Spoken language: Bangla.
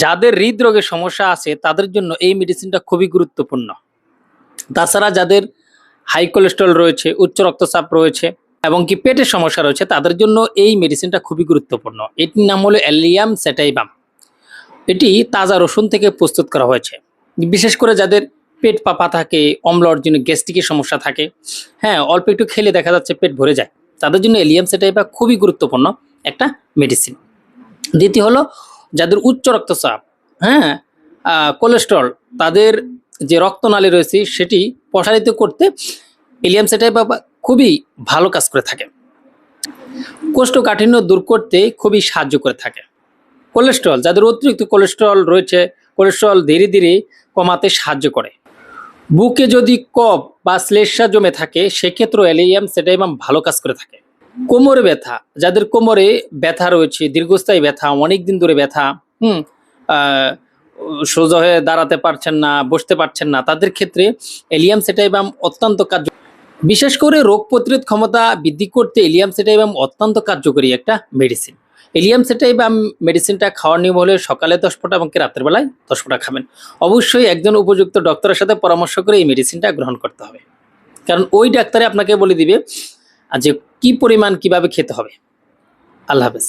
যাদের হৃদরোগের সমস্যা আছে তাদের জন্য এই মেডিসিনটা খুবই গুরুত্বপূর্ণ। তাছাড়া যাদের হাই কোলেস্টেরল রয়েছে, উচ্চ রক্তচাপ রয়েছে এবং কি পেটের সমস্যা রয়েছে তাদের জন্য এই মেডিসিনটা খুবই গুরুত্বপূর্ণ। এটির নাম হলো অ্যালিয়াম স্যাটাইবাম। এটি তাজা রসুন থেকে প্রস্তুত করা হয়েছে। বিশেষ করে যাদের পেট ফাঁপা থাকে, অম্ল অর্জনে গ্যাস্ট্রিকের সমস্যা থাকে, হ্যাঁ, অল্প একটু খেলে দেখা যাচ্ছে পেট ভরে যায়, তাদের জন্য অ্যালিয়াম স্যাটাইবা খুবই গুরুত্বপূর্ণ একটা মেডিসিন। দ্বিতীয় হলো যাদের উচ্চ রক্তচাপ, হ্যাঁ, কোলেস্টেরল, তাদের যে রক্তনালী রয়েছে সেটি প্রসারিত করতে অ্যালিয়াম স্যাটাইবা খুবই ভালো কাজ করে থাকে। কোষ্ঠকাঠিন্য দূর করতে খুবই সাহায্য করে থাকে। কোলেস্টেরল, যাদের অতিরিক্ত কোলেস্টেরল রয়েছে, কোলেস্টেরল ধীরে ধীরে কমাতে সাহায্য করে। বুকে যদি কফ বা শ্লেষ্মা জমে থাকে সেক্ষেত্রেও অ্যালিয়াম স্যাটাইবাম ভালো কাজ করে থাকে। কোমরে ব্যথা, যাদের কোমরে ব্যথা রয়েছে, দীর্ঘস্থায়ী ব্যথা, অনেক দিন ধরে ব্যথা, আহ, সোজা হয়ে দাঁড়াতে পারছেন না, বসতে পারছেন না, তাদের ক্ষেত্রে অ্যালিয়াম স্যাটাইবাম অত্যন্ত কার্যকরী। বিশেষ করে রোগ প্রতিরোধ ক্ষমতা বৃদ্ধি করতে অ্যালিয়াম স্যাটাইবাম অত্যন্ত কার্যকরী একটা মেডিসিন। অ্যালিয়াম স্যাটাইবাম মেডিসিনটা খাওয়ার নিয়ম হলে সকালে 10 ফোঁটা এবং রাতের বেলায় 10 ফোঁটা খাবেন। অবশ্যই একজন উপযুক্ত ডক্টরের সাথে পরামর্শ করে এই মেডিসিনটা গ্রহণ করতে হবে, কারণ ওই ডাক্তারে আপনাকে বলে দিবে যে কি পরিমাণ কিভাবে খেতে হবে। আল্লাহ হাফেজ।